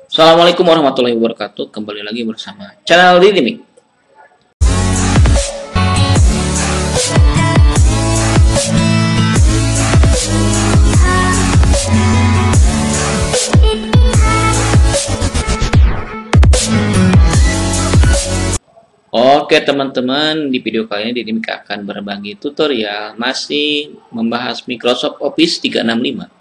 Assalamualaikum warahmatullahi wabarakatuh. Kembali lagi bersama channel Didimik. Oke teman-teman, di video kali ini Didimik akan berbagi tutorial masih membahas Microsoft Office 365.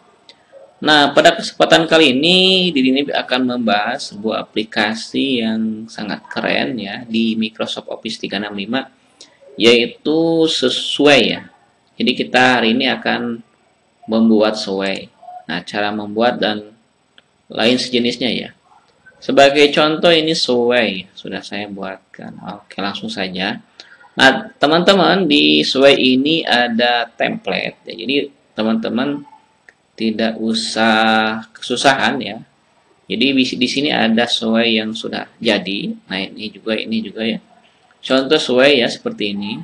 Nah, pada kesempatan kali ini Didimik akan membahas sebuah aplikasi yang sangat keren ya di Microsoft Office 365, yaitu Sesuai ya. Jadi kita hari ini akan membuat Sesuai. Nah, cara membuat dan lain sejenisnya ya. Sebagai contoh ini Sesuai sudah saya buatkan. Oke, langsung saja. Nah, teman-teman, di Sesuai ini ada template ya. Jadi teman-teman tidak usah kesusahan ya. Jadi di sini ada Sesuai yang sudah jadi. Nah, ini juga ya. Contoh Sesuai ya seperti ini.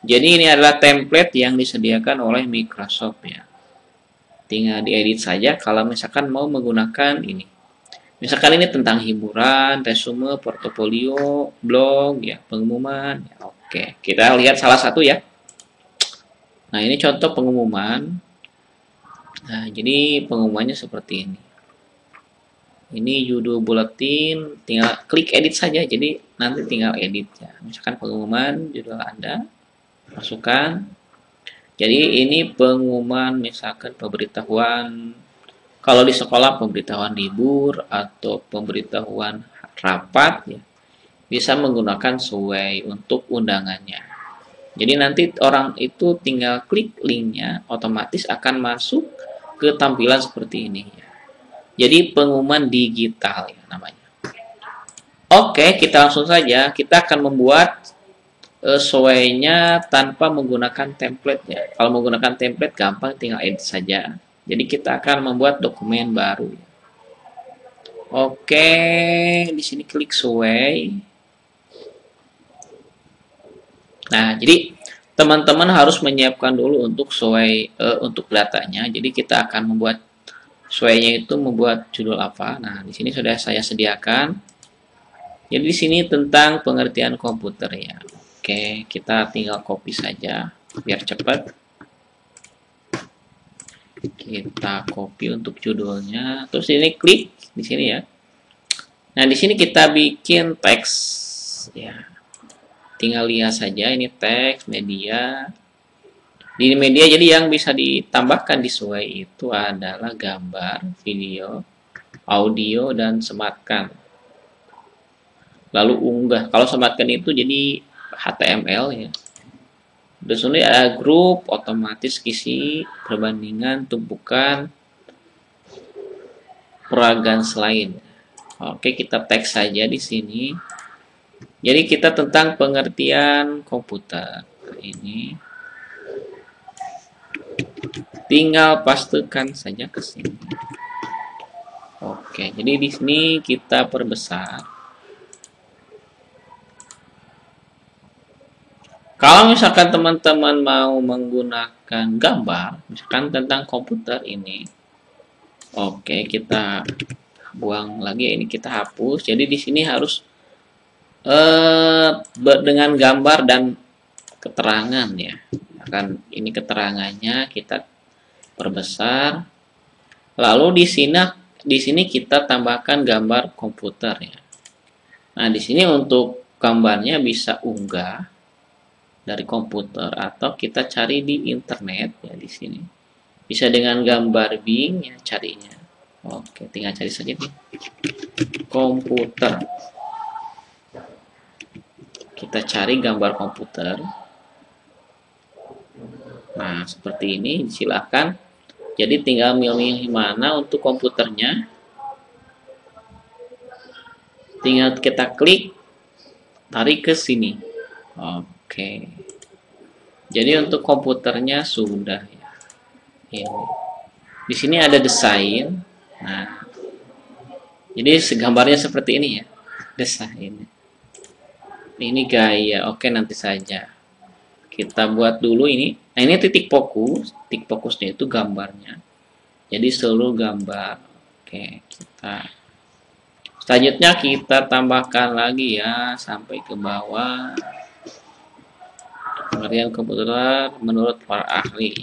Jadi ini adalah template yang disediakan oleh Microsoft ya. Tinggal diedit saja kalau misalkan mau menggunakan ini. Misalkan ini tentang hiburan, resume, portofolio, blog ya, pengumuman. Ya, oke, kita lihat salah satu ya. Nah, ini contoh pengumuman. Nah, jadi pengumumannya seperti ini. Ini judul buletin, tinggal klik edit saja. Jadi nanti tinggal edit ya. Misalkan pengumuman, judul Anda, masukkan. Jadi ini pengumuman, misalkan pemberitahuan. Kalau di sekolah pemberitahuan libur atau pemberitahuan rapat ya, bisa menggunakan Sesuai untuk undangannya. Jadi nanti orang itu tinggal klik linknya, otomatis akan masuk ke tampilan seperti ini ya. Jadi pengumuman digital ya namanya. Oke, kita langsung saja. Kita akan membuat Sesuainya tanpa menggunakan template ya. Kalau menggunakan template gampang, tinggal edit saja. Jadi kita akan membuat dokumen baru. Oke, di sini klik Sesuai. Nah, jadi teman-teman harus menyiapkan dulu untuk Sesuai untuk datanya. Jadi kita akan membuat Sesuainya itu membuat judul apa. Nah, di sini sudah saya sediakan. Jadi di sini tentang pengertian komputer ya. Oke, kita tinggal copy saja biar cepat. Kita copy untuk judulnya, terus ini klik di sini ya. Nah, di sini kita bikin teks ya. Tinggal lihat saja ini teks media. Di media jadi yang bisa ditambahkan di Sesuai itu adalah gambar, video, audio dan sematkan. Lalu unggah. Kalau sematkan itu jadi HTML ya. Di sini ada grup, otomatis isi, perbandingan, tumpukan, peragaan selain. Oke, kita teks saja di sini. Jadi kita tentang pengertian komputer. Ini tinggal pastekan saja ke sini. Oke, jadi di sini kita perbesar. Kalau misalkan teman-teman mau menggunakan gambar, misalkan tentang komputer ini, oke, kita buang lagi, ini kita hapus. Jadi di sini harus dengan gambar dan keterangan ya. Akan ini keterangannya kita perbesar. Lalu di sini kita tambahkan gambar komputer ya. Nah, di sini untuk gambarnya bisa unggah dari komputer atau kita cari di internet ya di sini. Bisa dengan gambar Bing ya carinya. Oke, tinggal cari saja nih. Komputer. Kita cari gambar komputer. Nah, seperti ini silakan. Jadi tinggal milih mana untuk komputernya. Tinggal kita klik, tarik ke sini. Oke. Jadi untuk komputernya sudah ya. Ini. Di sini ada desain. Nah. Jadi gambarnya seperti ini ya. Desain. Ini gaya. Oke, nanti saja. Kita buat dulu ini. Nah, ini titik fokus. Titik fokusnya itu gambarnya. Jadi seluruh gambar. Oke, kita Selanjutnya kita tambahkan lagi ya sampai ke bawah. Pengertian komputer menurut para ahli.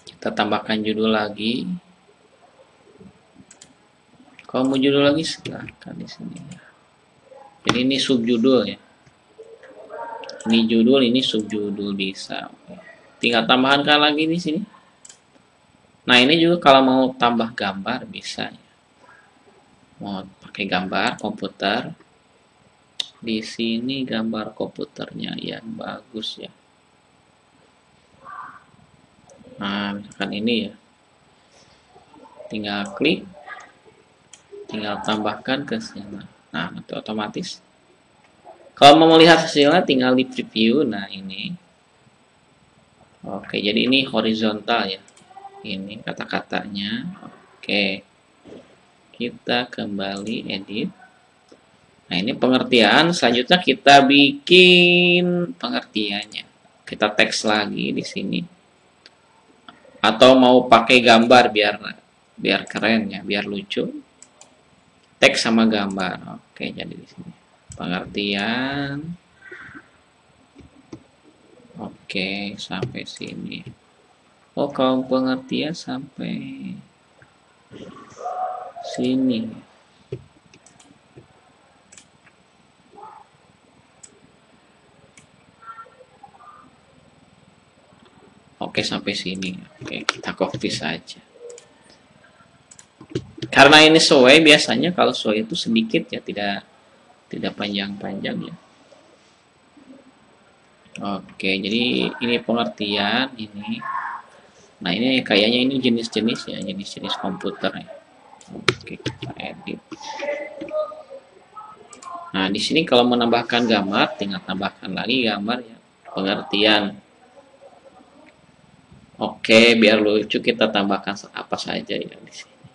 Kita tambahkan judul lagi. Kalau mau judul lagi silahkan di sini ya. Jadi ini subjudul ya. Ini judul, ini subjudul bisa. Oke. Tinggal tambahkan lagi di sini. Nah ini juga kalau mau tambah gambar bisa. Mau pakai gambar komputer. Di sini gambar komputernya yang bagus ya. Nah misalkan ini ya. Tinggal klik. Tinggal tambahkan ke sana. Nah nanti otomatis. Kalau mau melihat hasilnya tinggal di preview. Nah ini. Oke jadi ini horizontal ya. Ini kata-katanya. Oke. Kita kembali edit. Nah, ini pengertian. Selanjutnya kita bikin pengertiannya. Kita teks lagi di sini. Atau mau pakai gambar biar keren ya, biar lucu. Teks sama gambar. Oke, jadi di sini. Pengertian. Oke, sampai sini. Oh, kalau pengertian sampai sini. Oke, sampai sini. Oke, kita copy saja. Karena ini sesuai, biasanya kalau sesuai itu sedikit ya, tidak panjang-panjang ya. Oke, jadi ini pengertian ini. Nah, ini kayaknya ini jenis-jenis ya, jenis-jenis komputer ya. Oke, kita edit. Nah, di sini kalau menambahkan gambar, tinggal tambahkan lagi gambar ya. Pengertian. Oke, biar lucu kita tambahkan apa saja ya di sini.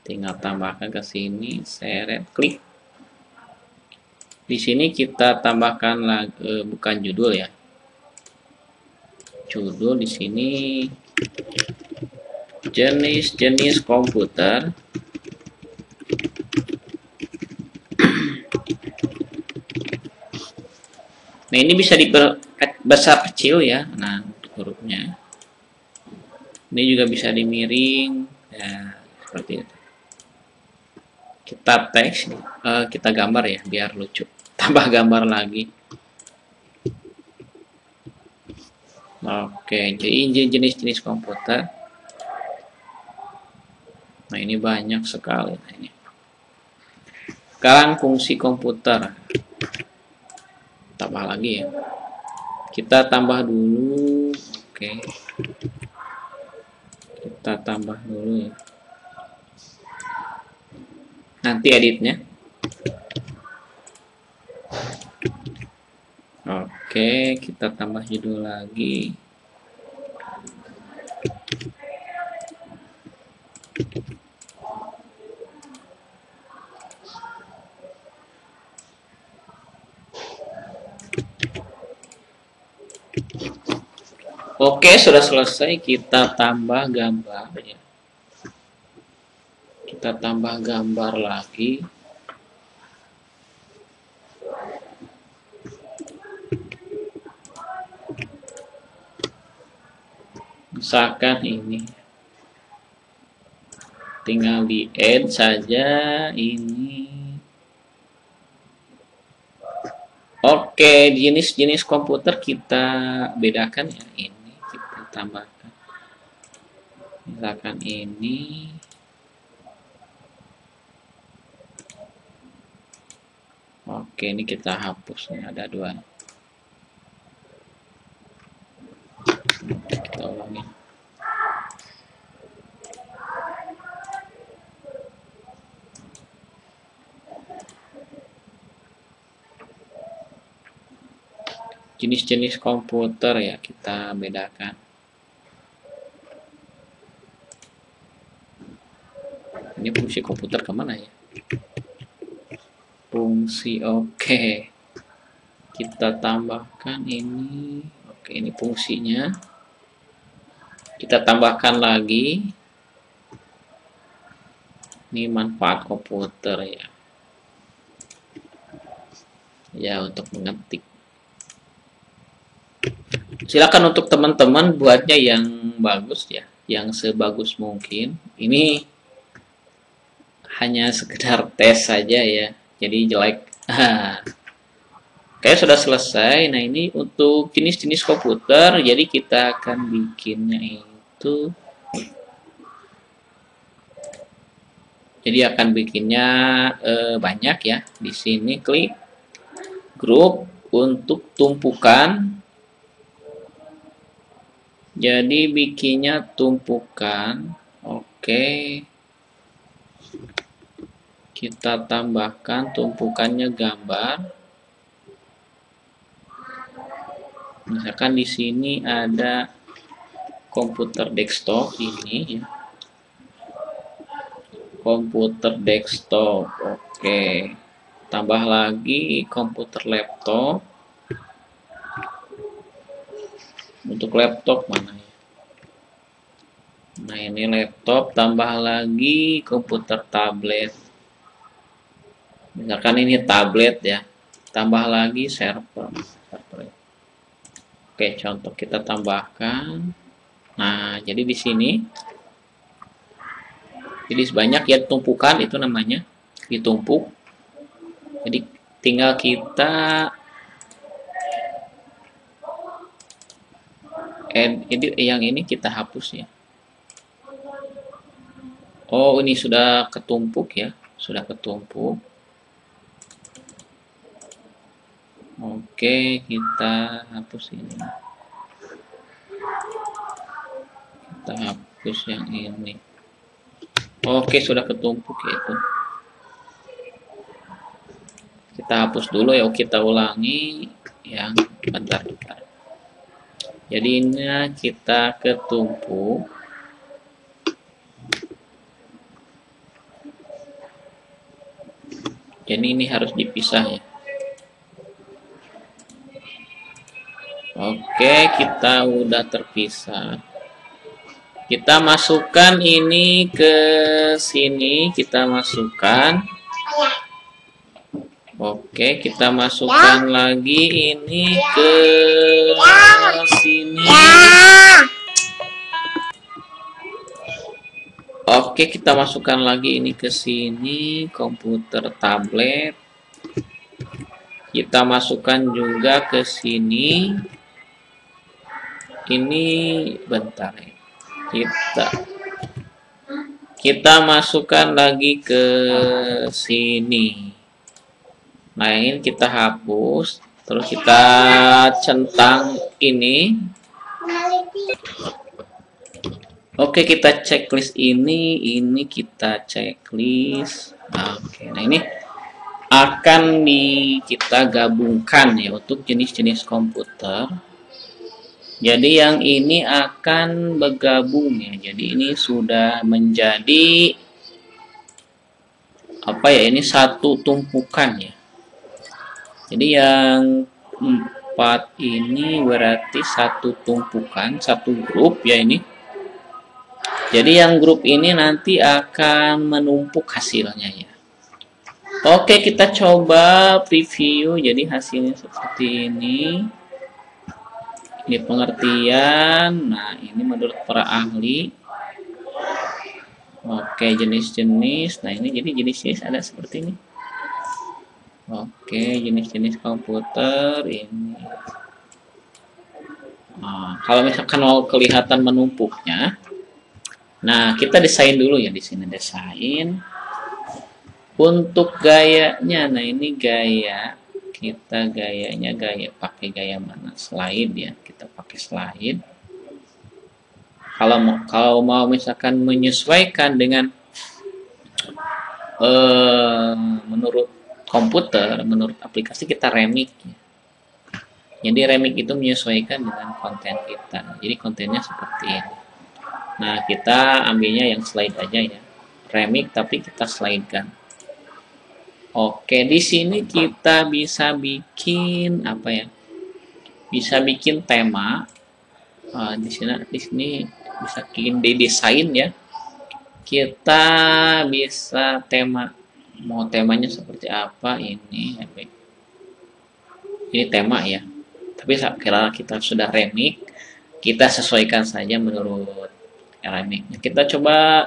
Tinggal tambahkan ke sini, seret, klik. Di sini kita tambahkan lagi, bukan judul ya. Judul di sini jenis-jenis komputer. Nah, ini bisa besar kecil ya. Nah, untuk hurufnya. Ini juga bisa dimiring ya, seperti itu. Kita teks, kita gambar ya biar lucu. Tambah gambar lagi. Oke, jadi jenis-jenis komputer. Nah, ini banyak sekali. Nah, ini. Sekarang fungsi komputer. Tambah lagi ya. Kita tambah dulu. Oke. Kita tambah dulu ya. Nanti editnya. Oke, kita tambah judul lagi. Oke, sudah selesai. Kita tambah gambar ya. Kita tambah gambar lagi. Misalkan ini. Tinggal di add saja ini. Oke, jenis-jenis komputer kita bedakan ya. Ini kita tambahkan. Misalkan ini. Oke, ini kita hapus nih, ada dua. Kita ulangi. Jenis-jenis komputer ya kita bedakan. Ini fungsi komputer kemana ya? Fungsi, oke. Kita tambahkan ini. Oke, ini fungsinya. Kita tambahkan lagi. Ini manfaat komputer ya. Ya, untuk mengetik. Silakan untuk teman-teman buatnya yang bagus ya, yang sebagus mungkin. Ini hanya sekedar tes saja ya, jadi jelek. Kayak sudah selesai. Nah, ini untuk jenis-jenis komputer, jadi kita akan bikinnya itu, jadi akan bikinnya banyak ya. Di sini klik grup untuk tumpukan. Jadi bikinnya tumpukan. Oke. Kita tambahkan tumpukannya gambar. Misalkan di sini ada komputer desktop ini ya. Komputer desktop. Oke. Tambah lagi komputer laptop. Untuk laptop mana ya? Nah, ini laptop, tambah lagi komputer tablet. Misalkan ini tablet ya. Tambah lagi server. Oke, contoh kita tambahkan. Nah, jadi di sini jadi sebanyak ya tumpukan itu namanya, ditumpuk. Jadi tinggal kita edit yang ini kita hapus ya. Oh, ini sudah ketumpuk ya, sudah ketumpuk. Oke, kita hapus ini. Kita hapus yang ini. Oke, sudah ketumpuk ya itu. Kita hapus dulu ya, kita ulangi yang bentar. Jadi ini kita ketumpuk. Jadi ini harus dipisah ya. Oke, kita udah terpisah. Kita masukkan ini ke sini, kita masukkan. Oke, kita masukkan lagi ini ke sini. Oke, kita masukkan lagi ini ke sini, komputer tablet. Kita masukkan juga ke sini. Ini bentar ya. Kita masukkan lagi ke sini. Nah, ini kita hapus, terus kita centang ini. Oke, kita checklist ini kita checklist. Oke, nah ini akan kita gabungkan ya untuk jenis-jenis komputer. Jadi yang ini akan bergabung ya. Jadi ini sudah menjadi apa ya? Ini satu tumpukan ya. Jadi yang 4 ini berarti satu tumpukan, satu grup ya ini. Jadi yang grup ini nanti akan menumpuk hasilnya ya. Oke, kita coba preview. Jadi hasilnya seperti ini. Ini pengertian. Nah, ini menurut para ahli. Oke, jenis-jenis. Nah, ini jadi jenis-jenis ada seperti ini. Oke, jenis-jenis komputer ini. Nah, kalau misalkan mau kelihatan menumpuknya, nah kita desain dulu ya di sini, desain. Untuk gayanya, nah ini gaya. Kita gayanya pakai gaya mana? Slide ya, kita pakai slide. Kalau mau misalkan menyesuaikan dengan menurut komputer, menurut aplikasi kita remix ya. Jadi remix itu menyesuaikan dengan konten kita. Jadi kontennya seperti ini. Nah, kita ambilnya yang slide aja ya. Remix tapi kita slidekan. Oke, di sini kita bisa bikin apa ya? Bisa bikin tema. Di sini bisa bikin desain ya. kita bisa mau temanya seperti apa ini tema ya, tapi kira kita sudah remix, kita sesuaikan saja menurut remixnya. Kita coba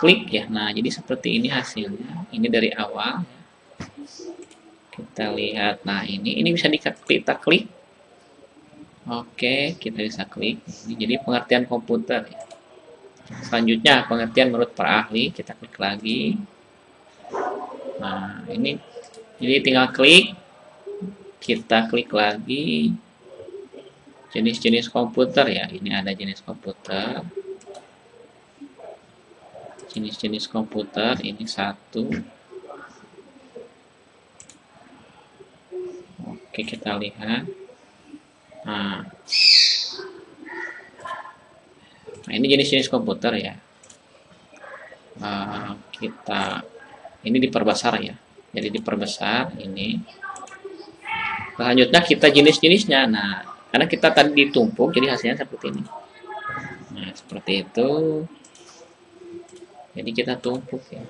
klik ya. Nah, jadi seperti ini hasilnya. Ini dari awal. Kita lihat. Nah, ini bisa kita klik. Oke, kita bisa klik. Ini jadi pengertian komputer ya. Selanjutnya pengertian menurut para ahli. Kita klik lagi. Nah, ini jadi tinggal klik. Kita klik lagi. Jenis-jenis komputer ya. Ini ada jenis komputer. Jenis-jenis komputer ini satu. Oke, kita lihat. Nah, ini jenis-jenis komputer ya. Ini diperbesar ya. Jadi diperbesar ini. Selanjutnya kita jenis-jenisnya. Nah, karena kita tadi ditumpuk, jadi hasilnya seperti ini. Nah, seperti itu. Jadi kita tumpuk ya.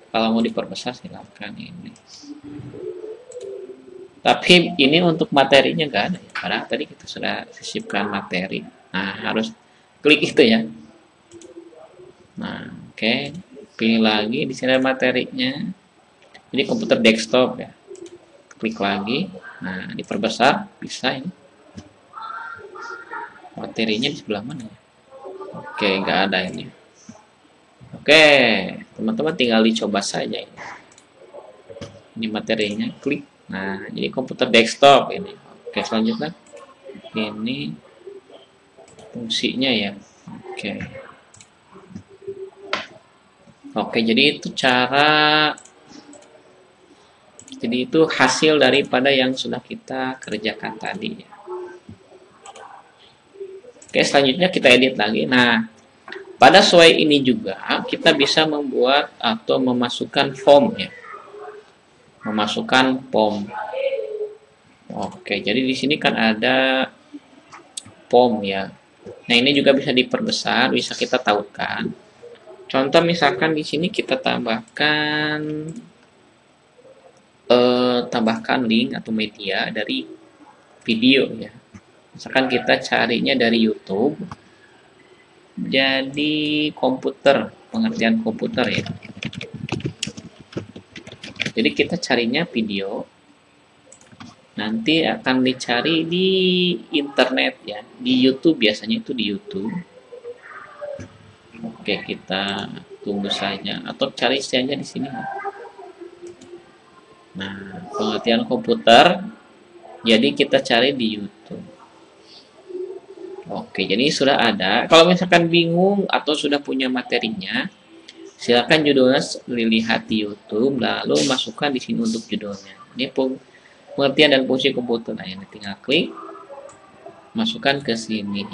Kalau mau diperbesar silakan ini. Tapi ini untuk materinya nggak ada ya. Padahal tadi kita sudah sisipkan materi. Nah, harus klik itu ya. Nah, oke. Pilih lagi di sini ada materinya. Jadi komputer desktop ya. Klik lagi. Nah, diperbesar bisa ini. Materinya di sebelah mana ya? Oke, nggak ada ini. Oke, teman-teman tinggal dicoba saja ini. Ini materinya, klik. Nah, jadi komputer desktop ini. Oke, selanjutnya ini fungsinya ya. Oke. Oke, jadi itu hasil daripada yang sudah kita kerjakan tadi ya. Oke, selanjutnya kita edit lagi. Nah, pada soal ini juga kita bisa membuat atau memasukkan form ya. Memasukkan form. Oke, jadi di sini kan ada form ya. Nah, ini juga bisa diperbesar, bisa kita tautkan. Contoh misalkan di sini kita tambahkan link atau media dari video ya. Misalkan kita carinya dari YouTube. Jadi komputer, pengertian komputer ya. Jadi kita carinya video. Nanti akan dicari di internet ya. Di YouTube biasanya itu di YouTube. Oke, kita tunggu saja atau cari saja di sini. Nah, pengertian komputer. Jadi kita cari di YouTube. Oke, jadi sudah ada. Kalau misalkan bingung atau sudah punya materinya, silakan judulnya dilihat di YouTube, lalu masukkan di sini untuk judulnya. Ini pengertian dan fungsi komputer. Nah, ini tinggal klik, masukkan ke sini.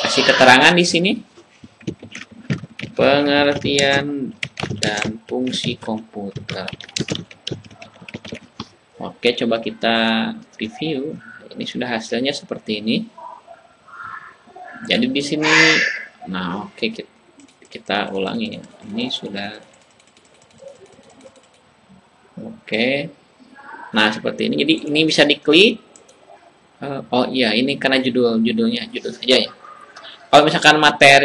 Kasih keterangan di sini. Pengertian dan fungsi komputer. Oke, coba kita review. Ini sudah hasilnya seperti ini. Jadi di sini, nah oke, kita ulangi ya. Ini sudah oke. Nah seperti ini. Jadi ini bisa diklik. Oh iya, ini karena judulnya judul saja ya. Kalau misalkan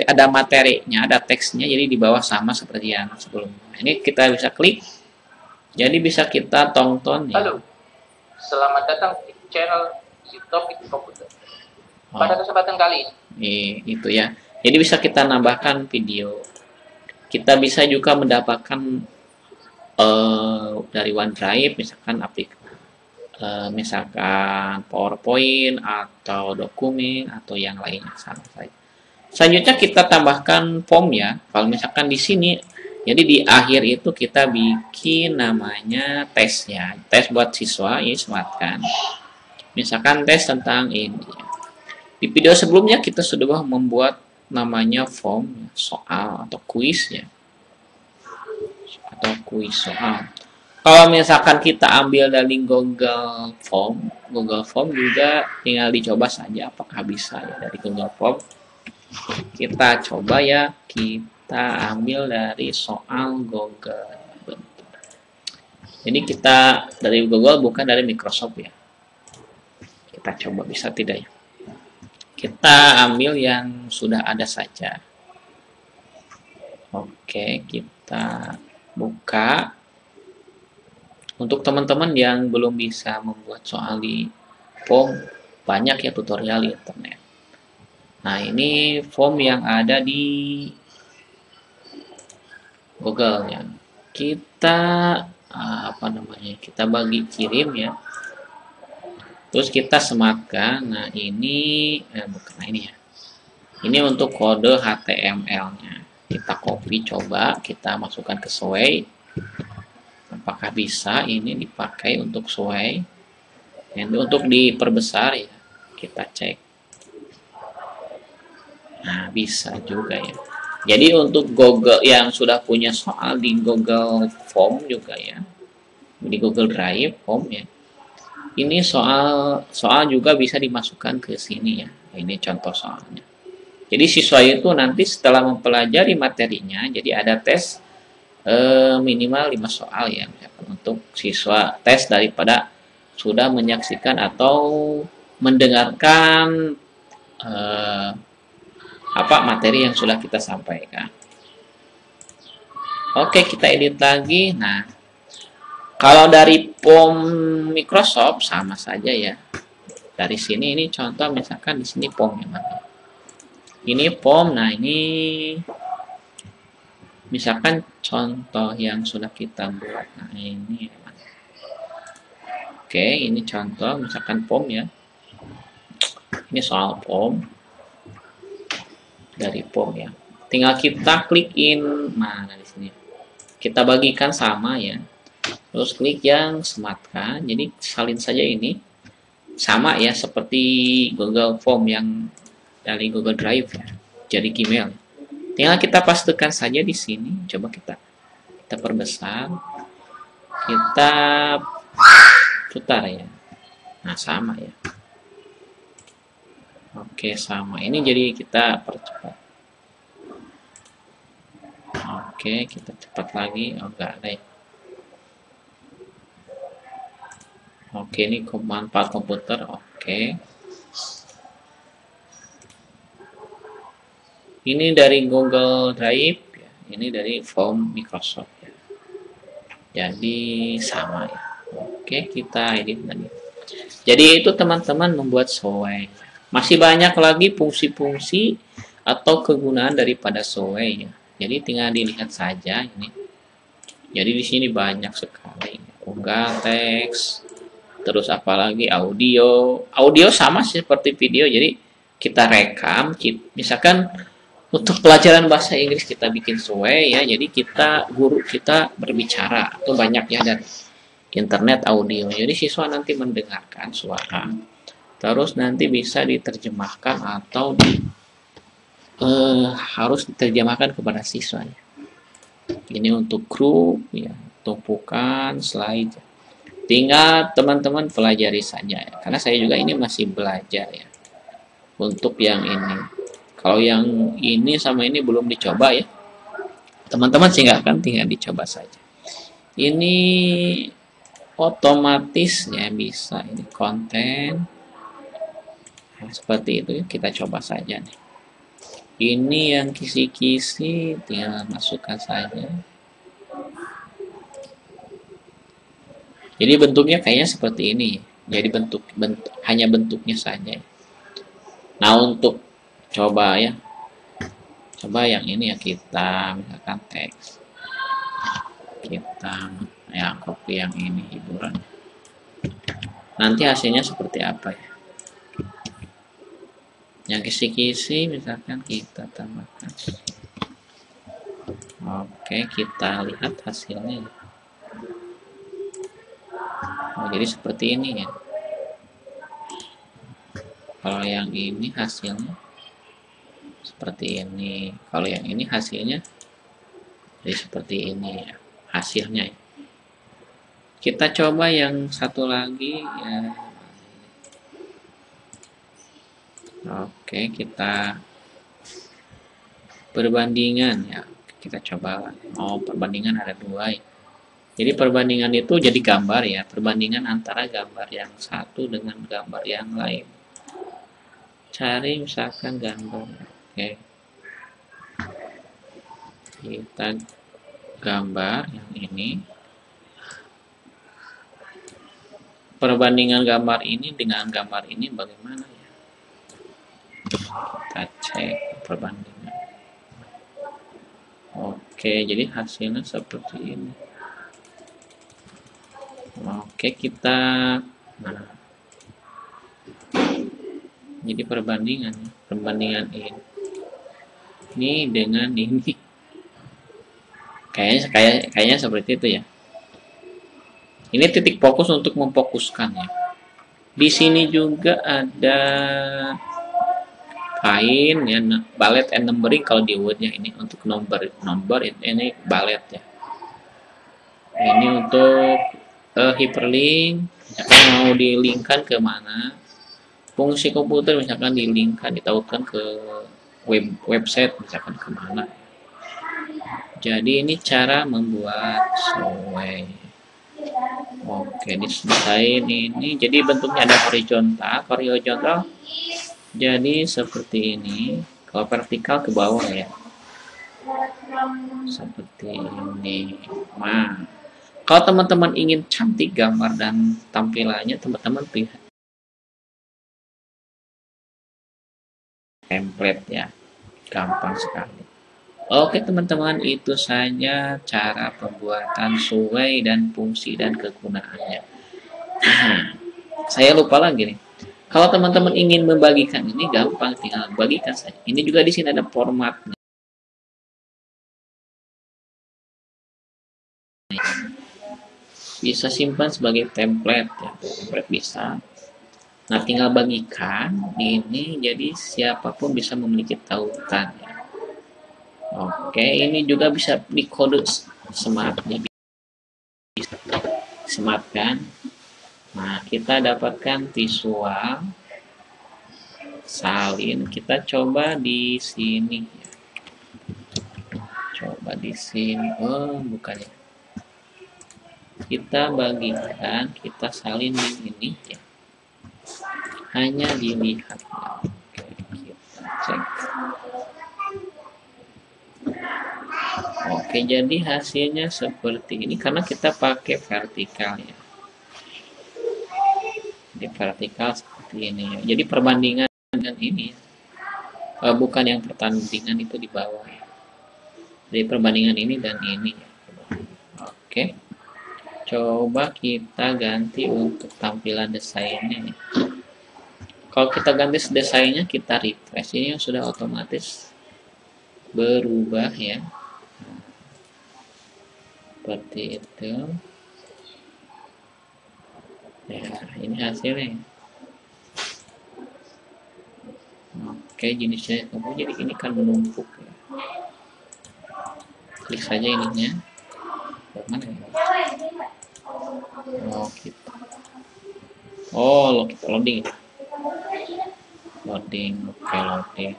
ada materinya, ada teksnya, jadi di bawah sama seperti yang sebelumnya. Ini kita bisa klik. Jadi bisa kita tonton ya. Halo, selamat datang di channel si Topik Komputer. Pada kesempatan kali ini, itu ya. Jadi bisa kita nambahkan video. Kita bisa juga mendapatkan dari OneDrive, misalkan PowerPoint atau dokumen atau yang lainnya sama saja. Selanjutnya kita tambahkan form ya. Kalau misalkan di sini, jadi di akhir itu kita bikin namanya tes ya. Tes buat siswa, ini sematkan. Misalkan tes tentang ini. Di video sebelumnya kita sudah membuat namanya form soal atau kuis ya. Atau kuis soal. Kalau misalkan kita ambil dari Google Form juga tinggal dicoba saja apakah bisa ya dari Google Form. Kita coba ya, kita ambil dari soal Google. Jadi kita dari Google bukan dari Microsoft ya. Kita coba bisa tidak ya. Kita ambil yang sudah ada saja. Oke, kita buka. Untuk teman-teman yang belum bisa membuat soal di form, banyak ya tutorial di internet. Nah, ini form yang ada di Google ya. Kita apa namanya? Kita bagi kirim ya. Terus kita sematkan. Nah, ini bukan ini ya. Ini untuk kode HTML-nya. Kita copy coba, kita masukkan ke Sway. Apakah bisa ini dipakai untuk Sway? Untuk diperbesar ya. Kita cek. Nah, bisa juga ya. Jadi untuk Google yang sudah punya soal di Google Form juga ya. Di Google Drive Form ya. Ini soal juga bisa dimasukkan ke sini ya. Ini contoh soalnya. Jadi siswa itu nanti setelah mempelajari materinya, jadi ada tes minimal 5 soal ya, misalkan untuk siswa tes daripada sudah menyaksikan atau mendengarkan apa materi yang sudah kita sampaikan. Oke, kita edit lagi. Nah, kalau dari form Microsoft sama saja ya. Dari sini ini contoh misalkan di sini form ya. Ini form. Nah, ini misalkan contoh yang sudah kita buat. Nah, ini oke, ini contoh misalkan form ya. Ini soal form dari form ya. Tinggal kita klik in. Nah, dari sini kita bagikan sama ya. Terus klik yang sematkan. Jadi salin saja ini sama ya seperti Google Form yang dari Google Drive ya. Jadi Gmail. Tinggal kita pastikan saja di sini. Coba kita perbesar. Kita putar ya. Nah, sama ya. Oke, sama. Ini jadi kita percepat. Oke, kita cepat lagi. Oh, enggak ada ya. Oke, ini manfaat komputer. Oke. Ini dari Google Drive. Ya. Ini dari form Microsoft. Ya. Jadi sama ya. Oke, kita edit lagi. Jadi itu teman-teman membuat Sway. Masih banyak lagi fungsi-fungsi atau kegunaan daripada Sway ya. Jadi tinggal dilihat saja ini. Jadi di sini banyak sekali. Unggah teks, terus apalagi audio. Audio sama seperti video. Jadi kita rekam, misalkan untuk pelajaran bahasa Inggris kita bikin Sway ya. Jadi guru kita berbicara atau banyak ya dari internet audio. Jadi siswa nanti mendengarkan suara. Terus nanti bisa diterjemahkan atau harus diterjemahkan kepada siswa ya. Ini untuk grup ya, tumpukan slide. Tinggal teman-teman pelajari saja ya. Karena saya juga ini masih belajar ya. Untuk yang ini. Kalau yang ini sama ini belum dicoba ya. Teman-teman silakan tinggal dicoba saja. Ini otomatis ya bisa ini konten. Nah, seperti itu ya, kita coba saja nih. Ini yang kisi-kisi tinggal masukkan saja. Jadi bentuknya kayaknya seperti ini. Jadi hanya bentuknya saja. Nah, untuk coba ya. Coba yang ini ya, kita misalkan teks. Kita ya copy yang ini hiburan. Nanti hasilnya seperti apa ya? Yang kisi-kisi misalkan kita tambahkan. Oke, kita lihat hasilnya. Oh, jadi seperti ini ya. Kalau yang ini hasilnya seperti ini. Kalau yang ini hasilnya jadi seperti ini ya. Hasilnya ya. Kita coba yang satu lagi ya. Oke, kita perbandingan ya. Kita coba. Oh, perbandingan ada 2 ya. Jadi perbandingan itu jadi gambar ya, perbandingan antara gambar yang satu dengan gambar yang lain. Cari misalkan gambar. Oke. Kita gambar yang ini. Perbandingan gambar ini dengan gambar ini bagaimana ya? Kita cek perbandingan. Oke, jadi hasilnya seperti ini. Oke, kita jadi perbandingan ini dengan ini. Kayaknya seperti itu ya. Ini titik fokus untuk memfokuskan ya. Di sini juga ada fine ya, ballet and numbering kalau di Word-nya ini untuk nomor ini ballet ya. Ini untuk hyperlink, misalkan mau dilinkkan ke mana, fungsi komputer misalkan dilinkkan, ditautkan ke website misalkan kemana. Jadi ini cara membuat software. Oke, desain ini jadi bentuknya ada horizontal. Jadi seperti ini. Kalau vertikal ke bawah ya. Seperti ini. Nah, kalau teman-teman ingin cantik gambar dan tampilannya, teman-teman pilih template ya. Gampang sekali. Oke teman-teman, itu saja cara pembuatan suwei dan fungsi dan kegunaannya. Saya lupa lagi nih. Kalau teman-teman ingin membagikan ini gampang, tinggal bagikan saja. Ini juga di sini ada formatnya. Bisa simpan sebagai template ya, template bisa. Nah, tinggal bagikan ini jadi siapapun bisa memiliki tautan ya. Oke, ini juga bisa dikode smartnya, bisa smart kan. Nah, kita dapatkan visual salin, kita coba di sini ya. Coba di sini. Oh, bukannya. Kita bagikan, kita salin di sini ya. Hanya dilihat. Oke, kita cek. Oke, jadi hasilnya seperti ini karena kita pakai vertikal ya. Di vertikal seperti ini ya. Jadi perbandingan dengan ini bukan yang pertandingan itu di bawah ya. Jadi perbandingan ini dan ini ya. Oke. Coba kita ganti untuk tampilan desainnya ya. Kalau kita ganti desainnya, kita refresh, ini sudah otomatis berubah ya. Seperti itu. Ya, ini hasilnya. Oke, jenisnya kamu jadi ini kan menumpuk ya. Klik saja ininya. Mana ya? Oh, kita. Oh, kita loading. Loading, oke loading.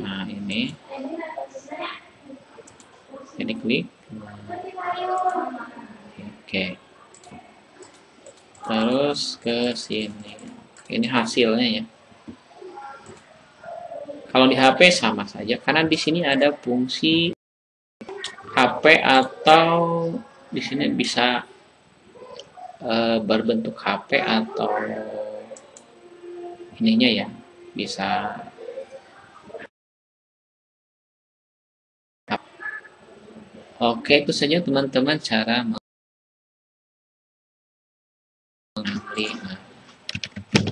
Nah, ini. Jadi klik. Oke. Terus ke sini. Ini hasilnya ya. Kalau di HP sama saja karena di sini ada fungsi HP atau di sini bisa berbentuk HP atau ininya ya, bisa. Oke, itu saja teman-teman cara membeli.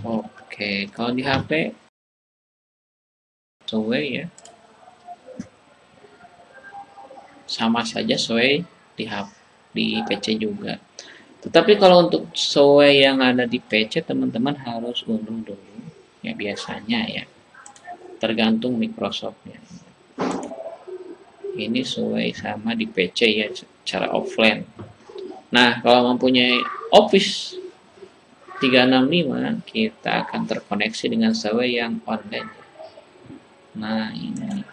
Oke, kalau di HP Sway ya sama saja Sway di PC juga. Tetapi kalau untuk Sway yang ada di PC, teman-teman harus unduh dulu ya biasanya ya, tergantung Microsoftnya. Ini Sway sama di PC ya secara offline. Nah, kalau mempunyai Office 365, kita akan terkoneksi dengan Sway yang online. Nah, ini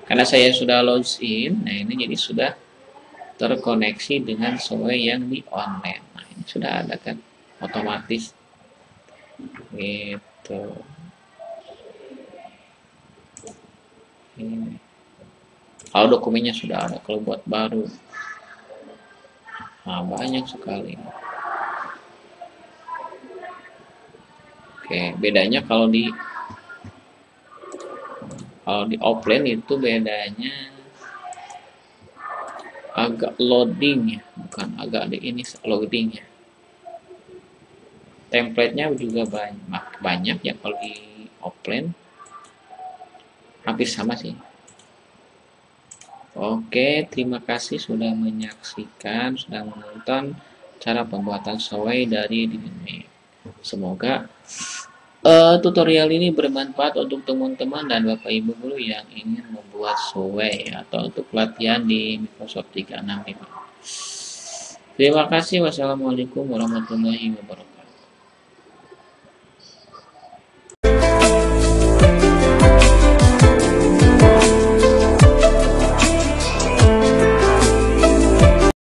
karena saya sudah login, nah ini jadi sudah terkoneksi dengan Showay yang di online. Nah, ini sudah ada kan otomatis gitu. Ini. Kalau dokumennya sudah ada, kalau buat baru, nah banyak sekali. Oke, bedanya kalau di offline itu bedanya agak loading ya, bukan agak di ini loading ya. Template-nya juga banyak ya kalau di offline. Hampir sama sih. Oke, terima kasih sudah menyaksikan, sudah menonton cara pembuatan Showay dari Dynamic. Semoga tutorial ini bermanfaat untuk teman-teman dan Bapak Ibu guru yang ingin membuat Showay atau untuk pelatihan di Microsoft 365. Terima kasih. Wassalamualaikum warahmatullahi wabarakatuh.